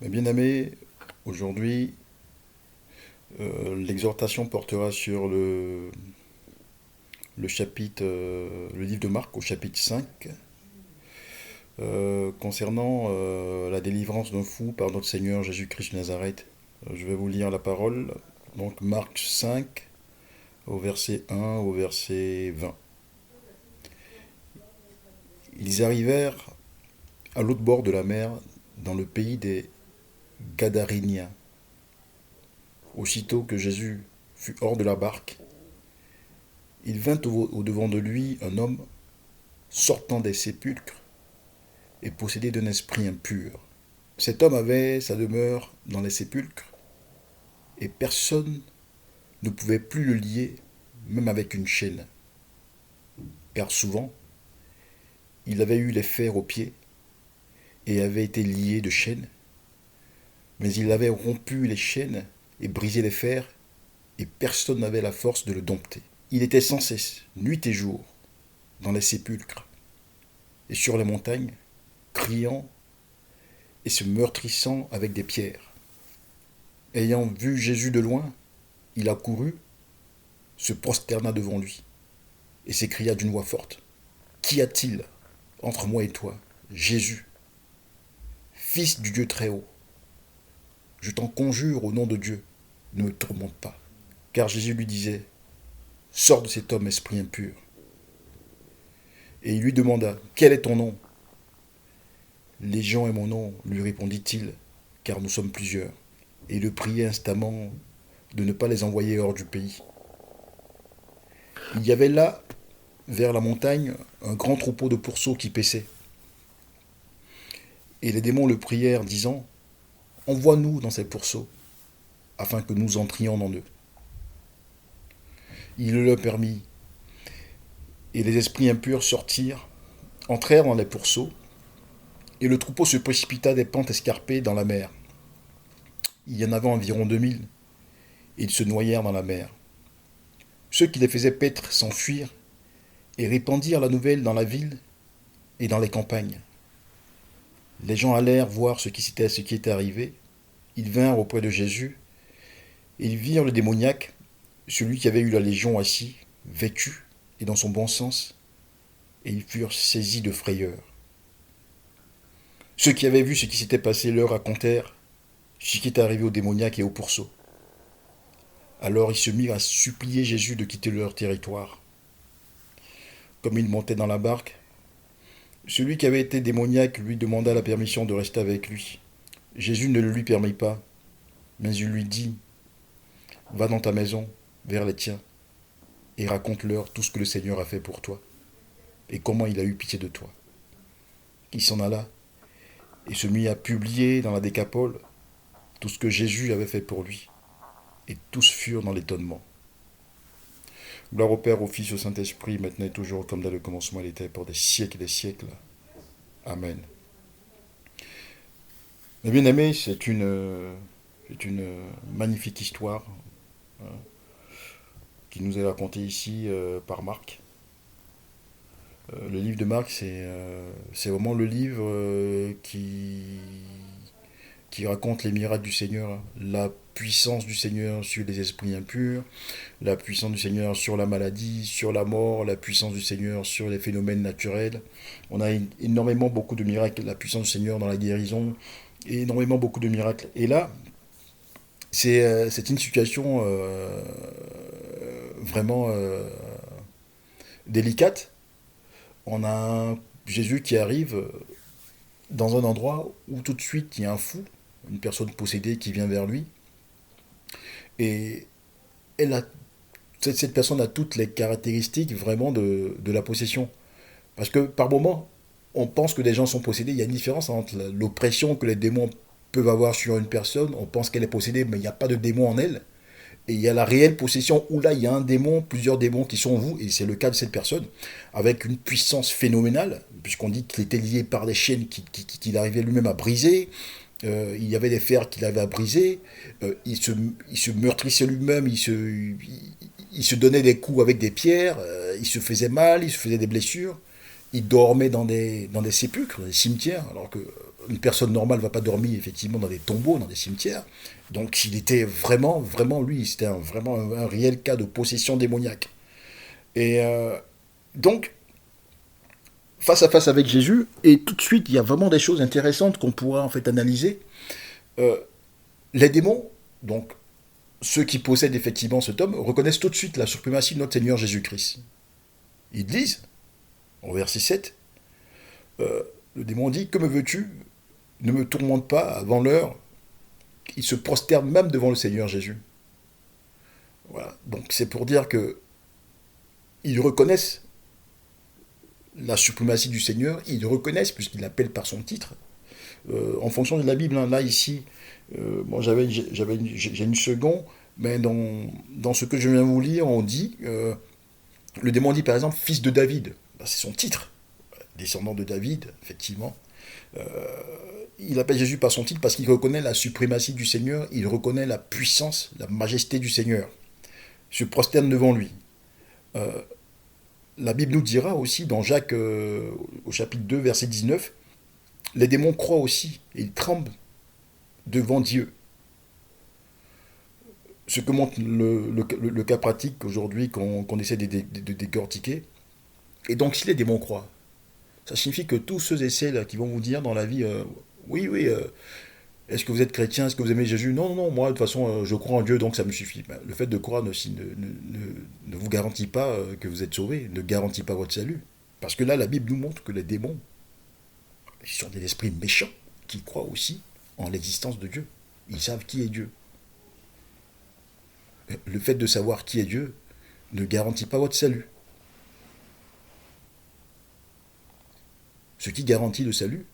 Mes bien-aimés, aujourd'hui, l'exhortation portera sur le chapitre, le livre de Marc au chapitre 5, concernant la délivrance d'un fou par notre Seigneur Jésus-Christ de Nazareth. Je vais vous lire la parole. Donc Marc 5, au verset 1 au verset 20. Ils arrivèrent à l'autre bord de la mer, dans le pays des Gadaréniens. Aussitôt que Jésus fut hors de la barque, il vint au-devant de lui un homme sortant des sépulcres et possédé d'un esprit impur. Cet homme avait sa demeure dans les sépulcres et personne ne pouvait plus le lier, même avec une chaîne, car souvent il avait eu les fers aux pieds et avait été lié de chaînes, mais il avait rompu les chaînes et brisé les fers et personne n'avait la force de le dompter. Il était sans cesse, nuit et jour, dans les sépulcres et sur les montagnes, criant et se meurtrissant avec des pierres. Ayant vu Jésus de loin, il accourut, se prosterna devant lui et s'écria d'une voix forte: Qu'y a-t-il entre moi et toi, Jésus, fils du Dieu très haut? Je t'en conjure au nom de Dieu, ne me tourmente pas. Car Jésus lui disait: Sors de cet homme, esprit impur. Et il lui demanda: Quel est ton nom? Légion est mon nom, lui répondit-il, car nous sommes plusieurs. Et il le priait instamment de ne pas les envoyer hors du pays. Il y avait là, vers la montagne, un grand troupeau de pourceaux qui paissaient. Et les démons le prièrent, disant: Envoie-nous dans ces pourceaux, afin que nous entrions dans eux. Il le leur permit, et les esprits impurs sortirent, entrèrent dans les pourceaux, et le troupeau se précipita des pentes escarpées dans la mer. Il y en avait environ 2000, et ils se noyèrent dans la mer. Ceux qui les faisaient paître s'enfuirent, et répandirent la nouvelle dans la ville et dans les campagnes. Les gens allèrent voir ce qui était arrivé. Ils vinrent auprès de Jésus, et ils virent le démoniaque, celui qui avait eu la légion assis, vêtu et dans son bon sens, et ils furent saisis de frayeur. Ceux qui avaient vu ce qui s'était passé leur racontèrent ce qui était arrivé au démoniaque et au pourceau. Alors ils se mirent à supplier Jésus de quitter leur territoire. Comme il montait dans la barque, celui qui avait été démoniaque lui demanda la permission de rester avec lui. Jésus ne le lui permit pas, mais il lui dit: Va dans ta maison, vers les tiens, et raconte-leur tout ce que le Seigneur a fait pour toi, et comment il a eu pitié de toi. Il s'en alla, et se mit à publier dans la Décapole tout ce que Jésus avait fait pour lui, et tous furent dans l'étonnement. Gloire au Père, au Fils, au Saint-Esprit, maintenant et toujours, comme dans le commencement, il était, pour des siècles et des siècles. Amen. Mes bien-aimés, c'est une magnifique histoire, hein, qui nous est racontée ici par Marc. Le livre de Marc, c'est vraiment le livre qui raconte les miracles du Seigneur, hein. La puissance du Seigneur sur les esprits impurs, la puissance du Seigneur sur la maladie, sur la mort, la puissance du Seigneur sur les phénomènes naturels. On a énormément beaucoup de miracles, la puissance du Seigneur dans la guérison, et énormément beaucoup de miracles. Et là, c'est une situation vraiment délicate. On a un Jésus qui arrive dans un endroit où tout de suite il y a un fou, une personne possédée qui vient vers lui. Et elle a, cette personne a toutes les caractéristiques vraiment de la possession. Parce que par moment, on pense que des gens sont possédés. Il y a une différence entre l'oppression que les démons peuvent avoir sur une personne. On pense qu'elle est possédée, mais il n'y a pas de démon en elle. Et il y a la réelle possession où là, il y a un démon, plusieurs démons qui sont en vous, et c'est le cas de cette personne, avec une puissance phénoménale, puisqu'on dit qu'il était lié par des chaînes qu'il arrivait lui-même à briser. Il y avait des fers qu'il avait à briser. Il se meurtrissait lui-même, il se donnait des coups avec des pierres, il se faisait mal, il se faisait des blessures. Il dormait dans des sépulcres, dans des cimetières, alors que une personne normale ne va pas dormir effectivement dans des tombeaux, dans des cimetières. Donc il était vraiment, vraiment lui, c'était vraiment un réel cas de possession démoniaque. Et donc, face à face avec Jésus, et tout de suite, il y a vraiment des choses intéressantes qu'on pourra en fait analyser. Euh, les démons, donc ceux qui possèdent effectivement cet homme, reconnaissent tout de suite la suprématie de notre Seigneur Jésus-Christ. Ils disent, au verset 7, le démon dit, que me veux-tu? Ne me tourmente pas avant l'heure. Ils se prosternent même devant le Seigneur Jésus. Voilà. Donc c'est pour dire que ils reconnaissent la suprématie du Seigneur, ils le reconnaissent puisqu'ils l'appellent par son titre. En fonction de la Bible, hein, là ici, bon, j'ai une seconde, mais dans ce que je viens de vous lire, on dit, le démon dit par exemple fils de David, ben, c'est son titre, descendant de David, effectivement. Il appelle Jésus par son titre parce qu'il reconnaît la suprématie du Seigneur, il reconnaît la puissance, la majesté du Seigneur, se prosterne devant lui. La Bible nous dira aussi dans Jacques au chapitre 2 verset 19, les démons croient aussi et ils tremblent devant Dieu. Ce que montre le cas pratique aujourd'hui qu'on essaie de décortiquer. Et donc si les démons croient, ça signifie que tous ceux et celles qui vont vous dire dans la vie, oui, oui, est-ce que vous êtes chrétien, est-ce que vous aimez Jésus? Non, non, non, moi de toute façon je crois en Dieu donc ça me suffit. Ben, le fait de croire ne vous garantit pas que vous êtes sauvé, ne garantit pas votre salut. Parce que là la Bible nous montre que les démons, ils sont des esprits méchants qui croient aussi en l'existence de Dieu. Ils savent qui est Dieu. Le fait de savoir qui est Dieu ne garantit pas votre salut. Ce qui garantit le salut,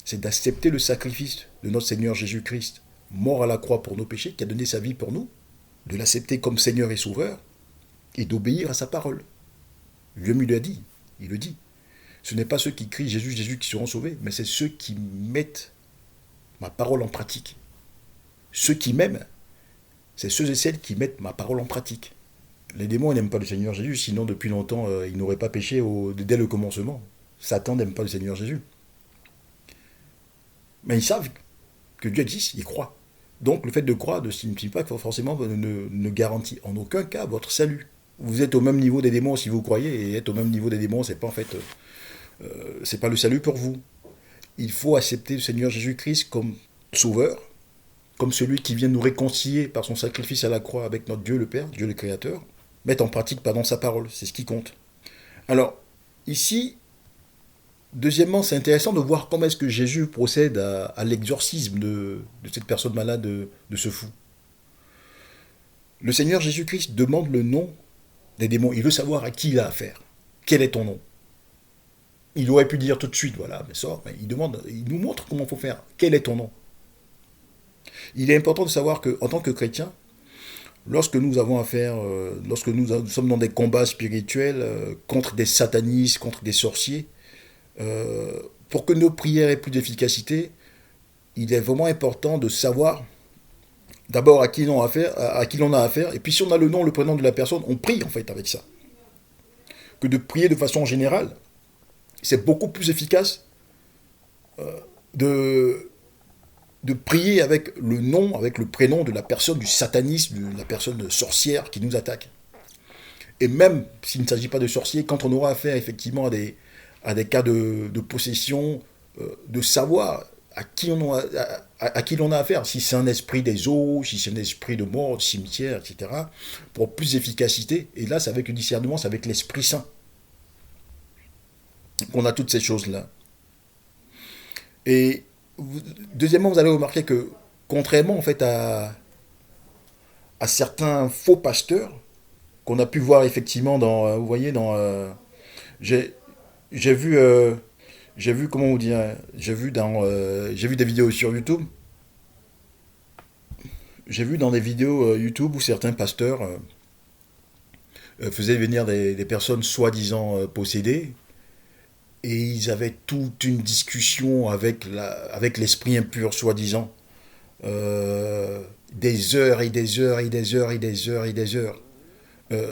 c'est d'accepter le sacrifice de notre Seigneur Jésus-Christ, mort à la croix pour nos péchés, qui a donné sa vie pour nous, de l'accepter comme Seigneur et Sauveur, et d'obéir à sa parole. Dieu me l'a dit, il le dit. Ce n'est pas ceux qui crient Jésus, Jésus qui seront sauvés, mais c'est ceux qui mettent ma parole en pratique. Ceux qui m'aiment, c'est ceux et celles qui mettent ma parole en pratique. Les démons n'aiment pas le Seigneur Jésus, sinon depuis longtemps, ils n'auraient pas péché dès le commencement. Satan n'aime pas le Seigneur Jésus. Mais ils savent que Dieu existe, ils croient. Donc le fait de croire ne signifie pas que forcément ne garantit en aucun cas votre salut. Vous êtes au même niveau des démons si vous croyez, et être au même niveau des démons, c'est pas en fait, c'est pas le salut pour vous. Il faut accepter le Seigneur Jésus-Christ comme sauveur, comme celui qui vient nous réconcilier par son sacrifice à la croix avec notre Dieu le Père, Dieu le Créateur, mettre en pratique pardon, sa parole, c'est ce qui compte. Alors, ici, deuxièmement, c'est intéressant de voir comment est-ce que Jésus procède à l'exorcisme de cette personne malade, de ce fou. Le Seigneur Jésus-Christ demande le nom des démons. Il veut savoir à qui il a affaire. Quel est ton nom? Il aurait pu dire tout de suite, voilà, mais sors, mais il nous montre comment il faut faire. Quel est ton nom? Il est important de savoir qu'en tant que chrétien, lorsque nous avons affaire, lorsque nous sommes dans des combats spirituels contre des satanistes, contre des sorciers, pour que nos prières aient plus d'efficacité, il est vraiment important de savoir d'abord à qui l'on a affaire, et puis si on a le nom, le prénom de la personne, on prie en fait avec ça. Que de prier de façon générale, c'est beaucoup plus efficace de prier avec le nom, avec le prénom de la personne du satanisme, de la personne sorcière qui nous attaque. Et même s'il ne s'agit pas de sorciers, quand on aura affaire effectivement à des cas de possession, de savoir à qui l'on a affaire, si c'est un esprit des eaux, si c'est un esprit de mort, de cimetière, etc., pour plus d'efficacité. Et là, c'est avec le discernement, c'est avec l'Esprit Saint qu'on a toutes ces choses-là. Et deuxièmement, vous allez remarquer que, contrairement en fait à certains faux pasteurs qu'on a pu voir effectivement vous voyez, j'ai vu, comment vous dire, j'ai vu des vidéos sur YouTube. J'ai vu dans des vidéos YouTube où certains pasteurs faisaient venir des personnes soi-disant possédées, et ils avaient toute une discussion avec l'esprit impur, soi-disant. Des heures et des heures et des heures et des heures et des heures.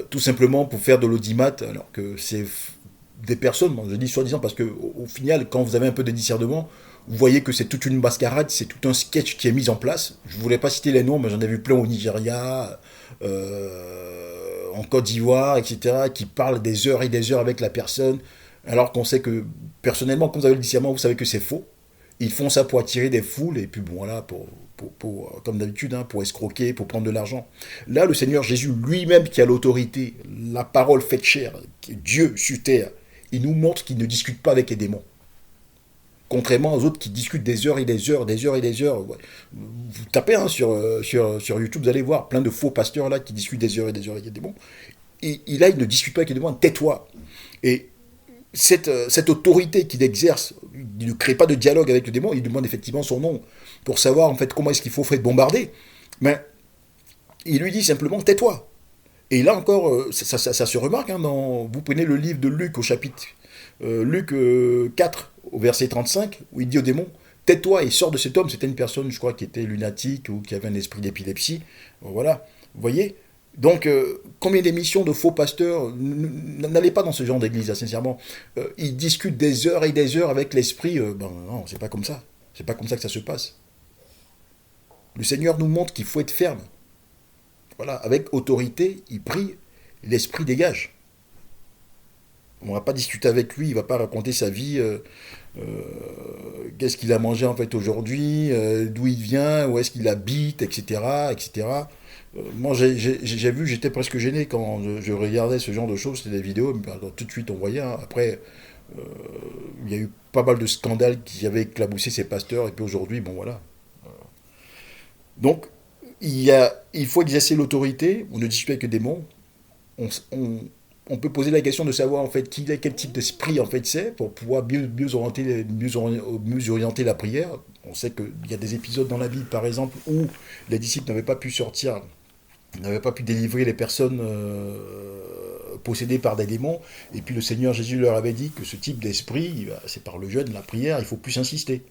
Tout simplement pour faire de l'audimat, alors que c'est des personnes, je dis soi-disant parce que au final, quand vous avez un peu de discernement, vous voyez que c'est toute une mascarade, c'est tout un sketch qui est mis en place. Je ne voulais pas citer les noms, mais j'en ai vu plein au Nigeria, en Côte d'Ivoire, etc., qui parlent des heures et des heures avec la personne, alors qu'on sait que, personnellement, comme vous avez le discernement, vous savez que c'est faux. Ils font ça pour attirer des foules, et puis bon, voilà, comme d'habitude, hein, pour escroquer, pour prendre de l'argent. Là, le Seigneur Jésus lui-même, qui a l'autorité, la parole faite chair, qui est Dieu sur terre, il nous montre qu'il ne discute pas avec les démons. Contrairement aux autres qui discutent des heures et des heures, des heures et des heures. Ouais. Vous tapez hein, sur YouTube, vous allez voir plein de faux pasteurs là qui discutent des heures et des heures avec les démons. Et là, il ne discute pas avec les démons, tais-toi. Et cette autorité qu'il exerce, il ne crée pas de dialogue avec le démon, il demande effectivement son nom pour savoir en fait comment est-ce qu'il faut faire bombarder. Mais il lui dit simplement tais-toi. Et là encore, ça se remarque, hein, vous prenez le livre de Luc au chapitre Luc 4, au verset 35, où il dit au démon, tais-toi et sors de cet homme. C'était une personne, je crois, qui était lunatique ou qui avait un esprit d'épilepsie. Voilà, vous voyez. Donc, combien d'émissions de faux pasteurs, n'allez pas dans ce genre d'église, sincèrement. Ils discutent des heures et des heures avec l'esprit. Ben non, c'est pas comme ça. C'est pas comme ça que ça se passe. Le Seigneur nous montre qu'il faut être ferme. Voilà, avec autorité, il prie, l'esprit dégage. On ne va pas discuter avec lui, il ne va pas raconter sa vie, qu'est-ce qu'il a mangé en fait aujourd'hui, d'où il vient, où est-ce qu'il habite, etc. etc. Moi j'ai vu, j'étais presque gêné quand je regardais ce genre de choses, c'était des vidéos, mais tout de suite on voyait. Hein. Après, il y a eu pas mal de scandales qui avaient éclaboussé ces pasteurs, et puis aujourd'hui, bon voilà. Donc, il faut exercer l'autorité, on ne discute pas avec les démons, on, on- on peut poser la question de savoir en fait quel type d'esprit en fait c'est pour pouvoir mieux orienter la prière. On sait qu'il y a des épisodes dans la Bible par exemple où les disciples n'avaient pas pu sortir, n'avaient pas pu délivrer les personnes possédées par des démons, et puis le Seigneur Jésus leur avait dit que ce type d'esprit, c'est par le jeûne, la prière, il faut plus insister.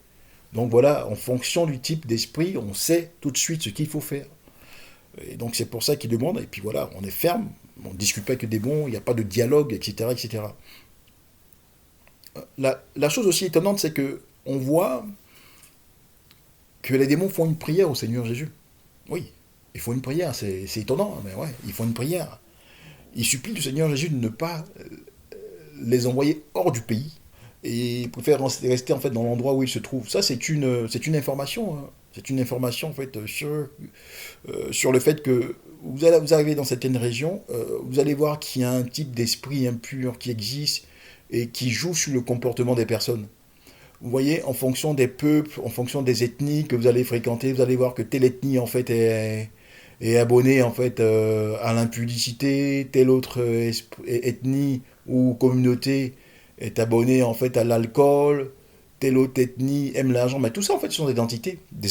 Donc voilà, en fonction du type d'esprit, on sait tout de suite ce qu'il faut faire. Et donc c'est pour ça qu'il demande, et puis voilà, on est ferme, on ne discute pas que des bons, il n'y a pas de dialogue, etc. etc. La chose aussi étonnante, c'est que on voit que les démons font une prière au Seigneur Jésus. Oui, ils font une prière, c'est étonnant, mais ouais, ils font une prière. Ils supplient le Seigneur Jésus de ne pas les envoyer hors du pays, et ils préfèrent rester en fait dans l'endroit où ils se trouvent. Ça, c'est une information, hein. C'est une information en fait sur le fait que vous arrivez dans certaines régions, vous allez voir qu'il y a un type d'esprit impur qui existe et qui joue sur le comportement des personnes. Vous voyez, en fonction des peuples, en fonction des ethnies que vous allez fréquenter, vous allez voir que telle ethnie en fait est abonnée en fait à l'impudicité, telle autre ethnie ou communauté est abonnée en fait à l'alcool, telle autre ethnie aime l'argent. Mais tout ça en fait ce sont des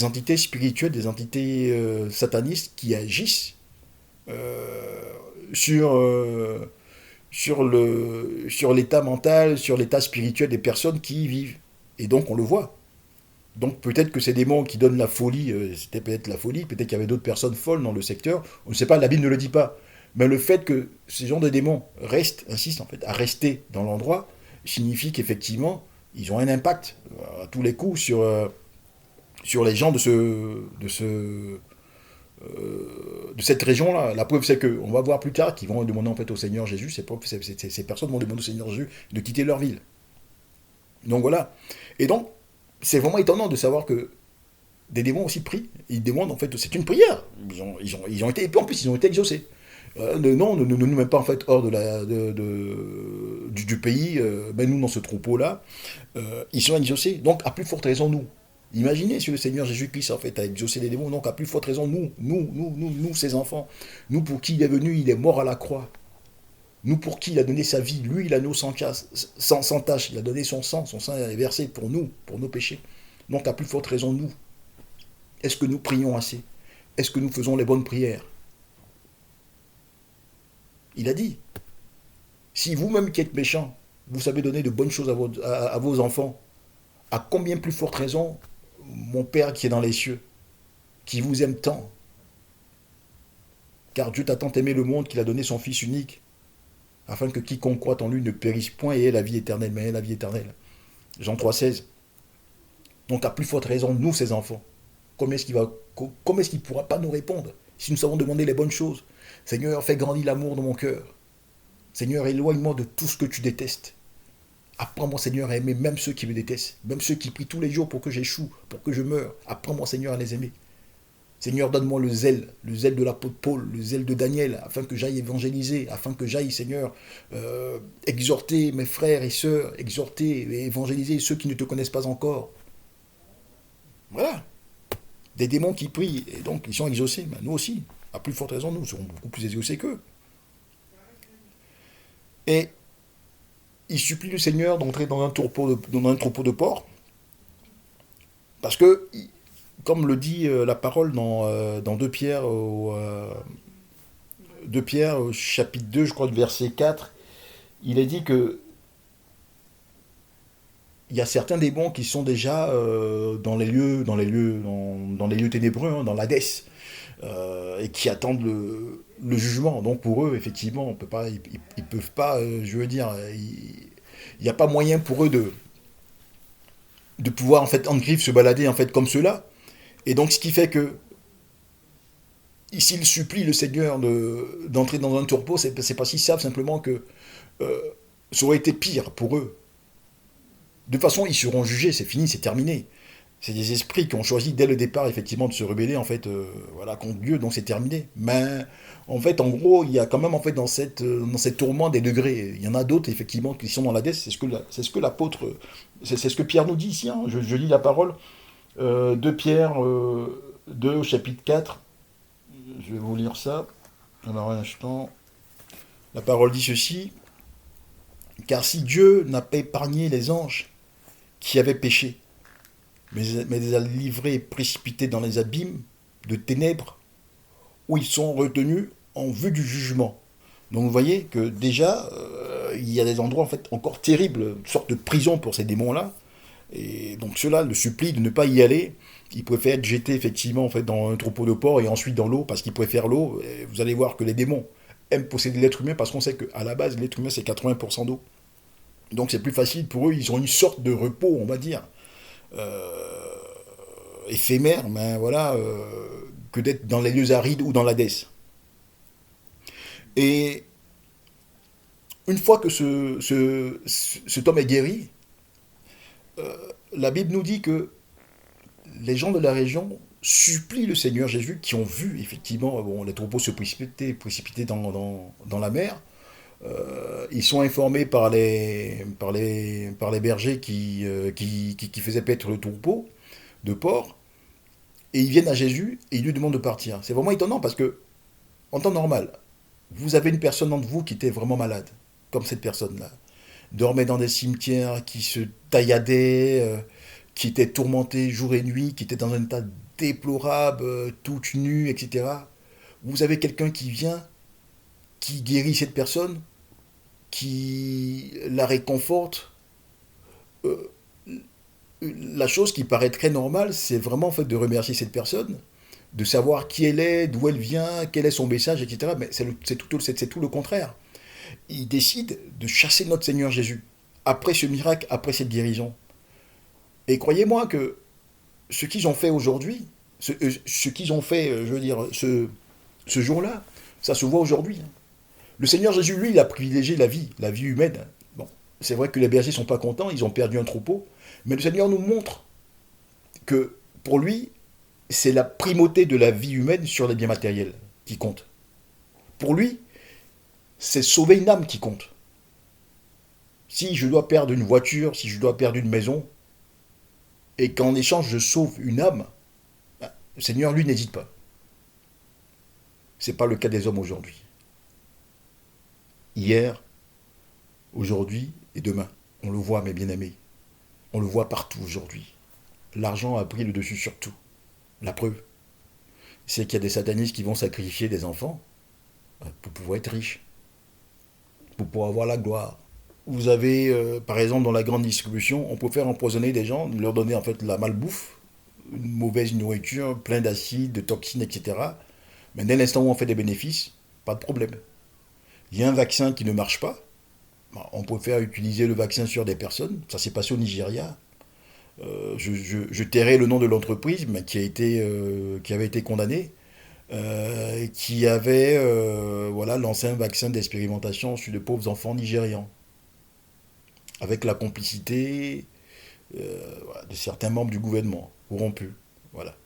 entités spirituelles, des entités satanistes qui agissent euh, sur sur l'état mental, sur l'état spirituel des personnes qui y vivent. Et donc on le voit. Donc peut-être que ces démons qui donnent la folie, c'était peut-être la folie, peut-être qu'il y avait d'autres personnes folles dans le secteur, on ne sait pas, la Bible ne le dit pas. Mais le fait que ces gens de démons insistent en fait à rester dans l'endroit, signifie qu'effectivement, ils ont un impact à tous les coups sur les gens de cette région-là. La preuve, c'est qu'on va voir plus tard qu'ils vont demander en fait au Seigneur Jésus, ces personnes vont demander au Seigneur Jésus de quitter leur ville. Donc voilà. Et donc, c'est vraiment étonnant de savoir que des démons aussi prient. Ils demandent en fait, c'est une prière. Ils ont été, et puis en plus, ils ont été exaucés. Non, ne nous mets pas en fait hors du pays, ben nous dans ce troupeau-là. Ils sont exaucés. Donc, à plus forte raison, nous. Imaginez si le Seigneur Jésus-Christ en fait a exaucé les démons, donc à plus forte raison, nous, ses enfants, nous pour qui il est venu, il est mort à la croix. Nous pour qui il a donné sa vie, lui il a nos sans tâche, il a donné son sang est versé pour nos péchés. Donc à plus forte raison, nous. Est-ce que nous prions assez? Est-ce que nous faisons les bonnes prières? Il a dit, si vous-même qui êtes méchants, vous savez donner de bonnes choses à vos enfants, à combien plus forte raison mon Père qui est dans les cieux, qui vous aime tant, car Dieu t'a tant aimé le monde qu'il a donné son Fils unique, afin que quiconque croit en lui ne périsse point et ait la vie éternelle, mais ait la vie éternelle. Jean 3,16. Donc à plus forte raison, nous, ses enfants, comment est-ce qu'il ne pourra pas nous répondre si nous savons demander les bonnes choses? Seigneur, fais grandir l'amour dans mon cœur. Seigneur, éloigne-moi de tout ce que tu détestes. Apprends-moi, Seigneur, à aimer même ceux qui me détestent, même ceux qui prient tous les jours pour que j'échoue, pour que je meure. Apprends-moi, Seigneur, à les aimer. Seigneur, donne-moi le zèle de l'apôtre Paul, le zèle de Daniel, afin que j'aille évangéliser, afin que j'aille, Seigneur, exhorter mes frères et sœurs, exhorter et évangéliser ceux qui ne te connaissent pas encore. Voilà. Des démons qui prient, et donc ils sont exaucés. Mais nous aussi, à plus forte raison, nous serons beaucoup plus exaucés qu'eux. Et il supplie le Seigneur d'entrer dans un troupeau de porcs, parce que, comme le dit la parole dans 2 Pierre, 2 Pierre, au chapitre 2, je crois, le verset 4, il est dit que il y a certains démons qui sont déjà dans les lieux ténébreux, hein, dans l'Hadès, et qui attendent le jugement. Donc pour eux, effectivement, on peut pas, ils peuvent pas, je veux dire, il n'y a pas moyen pour eux de pouvoir en fait en griffe se balader en fait comme ceux-là. Et donc ce qui fait que s'ils supplient le Seigneur d'entrer dans un tourpeau, c'est parce qu'ils savent simplement que euh, ça aurait été pire pour eux. De toute façon, ils seront jugés, c'est fini, c'est terminé. C'est des esprits qui ont choisi dès le départ effectivement de se rebeller en fait voilà contre Dieu, donc c'est terminé. Mais en fait, en gros, il y a quand même en fait dans cette tourment des degrés. Il y en a d'autres effectivement qui sont dans l'Hadès. C'est ce que l'apôtre, c'est ce que Pierre nous dit ici. Hein. Je lis la parole de Pierre 2 au chapitre 4. Je vais vous lire ça. Alors un instant. La parole dit ceci. Car si Dieu n'a pas épargné les anges qui avaient péché, mais les a livrés et précipités dans les abîmes de ténèbres où ils sont retenus en vue du jugement. Donc vous voyez que déjà, il y a des endroits en fait encore terribles, une sorte de prison pour ces démons-là. Et donc ceux-là le supplient de ne pas y aller. Ils préfèrent être jetés effectivement en fait, dans un troupeau de porcs et ensuite dans l'eau parce qu'ils préfèrent l'eau. Et vous allez voir que les démons aiment posséder l'être humain parce qu'on sait qu'à la base, l'être humain c'est 80% d'eau. Donc c'est plus facile pour eux, ils ont une sorte de repos, on va dire, éphémère, mais voilà, que d'être dans les lieux arides ou dans l'Hadès. Et une fois que cet homme est guéri, la Bible nous dit que les gens de la région supplient le Seigneur Jésus, qui ont vu effectivement bon, les troupeaux se précipiter dans la mer. Ils sont informés par les bergers qui faisaient paître le troupeau de porc, et ils viennent à Jésus et ils lui demandent de partir. C'est vraiment étonnant parce que, en temps normal, vous avez une personne entre vous qui était vraiment malade, comme cette personne-là, dormait dans des cimetières, qui se tailladait, qui était tourmenté jour et nuit, qui était dans un état déplorable, toute nue, etc. Vous avez quelqu'un qui vient, qui guérit cette personne, qui la réconforte. Euh, la chose qui paraît très normale, c'est vraiment en fait de remercier cette personne, de savoir qui elle est, d'où elle vient, quel est son message, etc. Mais c'est tout le contraire. Il décide de chasser notre Seigneur Jésus après ce miracle, après cette guérison. Et croyez-moi que ce qu'ils ont fait aujourd'hui, ce qu'ils ont fait, je veux dire, ce jour-là, ça se voit aujourd'hui. Le Seigneur Jésus, lui, il a privilégié la vie humaine. Bon, c'est vrai que les bergers ne sont pas contents, ils ont perdu un troupeau, mais le Seigneur nous montre que pour lui, c'est la primauté de la vie humaine sur les biens matériels qui compte. Pour lui, c'est sauver une âme qui compte. Si je dois perdre une voiture, si je dois perdre une maison, et qu'en échange je sauve une âme, ben, le Seigneur, lui, n'hésite pas. Ce n'est pas le cas des hommes aujourd'hui. Hier, aujourd'hui et demain. On le voit, mes bien-aimés. On le voit partout aujourd'hui. L'argent a pris le dessus sur tout. La preuve, c'est qu'il y a des satanistes qui vont sacrifier des enfants pour pouvoir être riches, pour pouvoir avoir la gloire. Vous avez, par exemple, dans la grande distribution, on peut faire empoisonner des gens, leur donner en fait la malbouffe, une mauvaise nourriture, plein d'acides, de toxines, etc. Mais dès l'instant où on fait des bénéfices, pas de problème. Il y a un vaccin qui ne marche pas, on peut faire utiliser le vaccin sur des personnes. Ça s'est passé au Nigeria. Je tairai le nom de l'entreprise, mais qui avait été condamnée, qui avait voilà, lancé un vaccin d'expérimentation sur de pauvres enfants nigérians, avec la complicité voilà, de certains membres du gouvernement, corrompus. Voilà.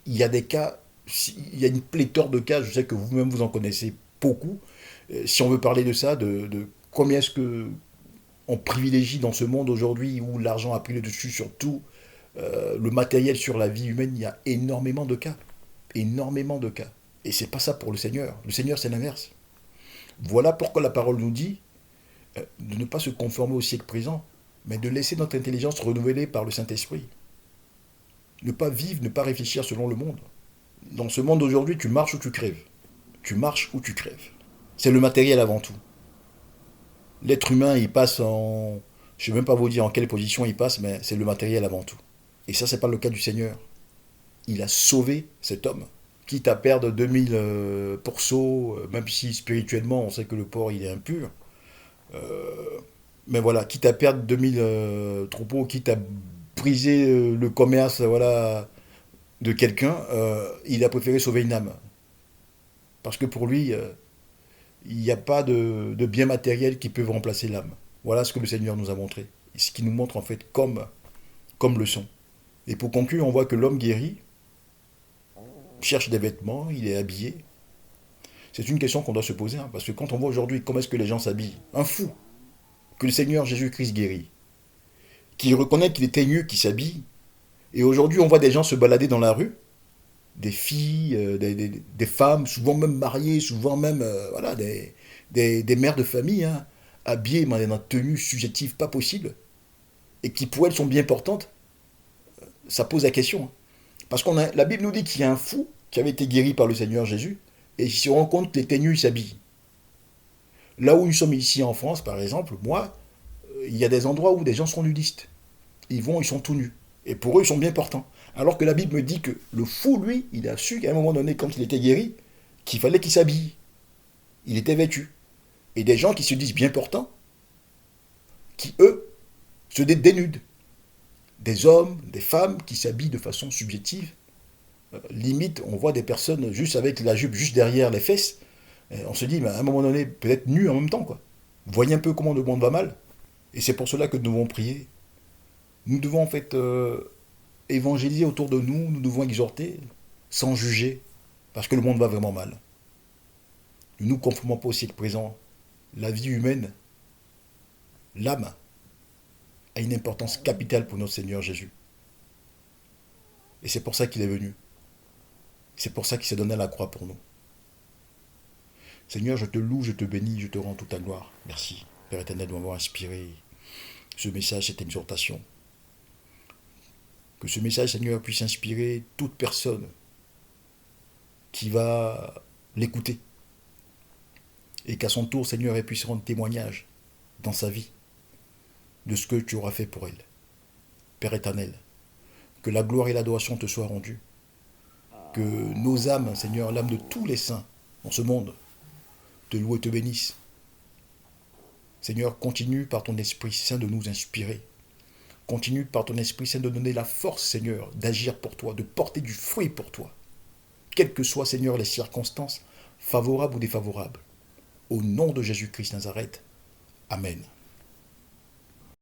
Il y a des cas, il y a une pléthore de cas, je sais que vous-même vous en connaissez beaucoup. Si on veut parler de ça, de combien est-ce que on privilégie dans ce monde aujourd'hui où l'argent a pris le dessus sur tout, le matériel sur la vie humaine, il y a énormément de cas. Énormément de cas. Et c'est pas ça pour le Seigneur. Le Seigneur, c'est l'inverse. Voilà pourquoi la parole nous dit de ne pas se conformer au siècle présent, mais de laisser notre intelligence renouvelée par le Saint-Esprit. Ne pas vivre, ne pas réfléchir selon le monde. Dans ce monde d'aujourd'hui, tu marches ou tu crèves. Tu marches ou tu crèves. C'est le matériel avant tout. L'être humain, il passe en... Je ne vais même pas vous dire en quelle position il passe, mais c'est le matériel avant tout. Et ça, c'est pas le cas du Seigneur. Il a sauvé cet homme. Quitte à perdre 2000 pourceaux, même si spirituellement, on sait que le porc, il est impur. Mais voilà, quitte à perdre 2000 troupeaux, quitte à briser le commerce voilà, de quelqu'un, il a préféré sauver une âme. Parce que pour lui, il n'y a pas de biens matériels qui peuvent remplacer l'âme. Voilà ce que le Seigneur nous a montré. Et ce qui nous montre en fait comme leçon. Et pour conclure, on voit que l'homme guéri cherche des vêtements, il est habillé. C'est une question qu'on doit se poser, hein, parce que quand on voit aujourd'hui comment est-ce que les gens s'habillent, un fou que le Seigneur Jésus-Christ guérit, qui reconnaît qu'il était mieux qui s'habille, et aujourd'hui on voit des gens se balader dans la rue, des filles, des femmes, souvent même mariées, souvent même voilà, des mères de famille, hein, habillées dans des tenues subjectives pas possibles, et qui pour elles sont bien portantes, ça pose la question. Hein. Parce que la Bible nous dit qu'il y a un fou qui avait été guéri par le Seigneur Jésus, et il se rend compte que les ténus s'habillent. Là où nous sommes ici en France, par exemple, moi, il y a des endroits où des gens sont nudistes. Ils vont, ils sont tout nus. Et pour eux, ils sont bien portants. Alors que la Bible me dit que le fou, lui, il a su qu'à un moment donné, quand il était guéri, qu'il fallait qu'il s'habille. Il était vêtu. Et des gens qui se disent bien portants, qui, eux, se dénudent. Des hommes, des femmes qui s'habillent de façon subjective. Limite, on voit des personnes juste avec la jupe juste derrière les fesses. Et on se dit, mais à un moment donné, peut-être nus en même temps, quoi. Vous voyez un peu comment le monde va mal. Et c'est pour cela que nous devons prier. Nous devons en fait évangéliser autour de nous, nous devons exhorter sans juger, parce que le monde va vraiment mal. Ne nous conformons pas au siècle présent. La vie humaine, l'âme, a une importance capitale pour notre Seigneur Jésus. Et c'est pour ça qu'il est venu. C'est pour ça qu'il s'est donné à la croix pour nous. Seigneur, je te loue, je te bénis, je te rends toute ta gloire. Merci, Père éternel, de m'avoir inspiré ce message, cette exhortation. Que ce message, Seigneur, puisse inspirer toute personne qui va l'écouter. Et qu'à son tour, Seigneur, elle puisse rendre témoignage dans sa vie de ce que tu auras fait pour elle. Père éternel, que la gloire et l'adoration te soient rendues. Que nos âmes, Seigneur, l'âme de tous les saints dans ce monde, te louent et te bénissent. Seigneur, continue par ton Esprit Saint de nous inspirer. Continue par ton Esprit Saint de donner la force, Seigneur, d'agir pour toi, de porter du fruit pour toi. Quelles que soient, Seigneur, les circonstances, favorables ou défavorables. Au nom de Jésus-Christ Nazareth. Amen.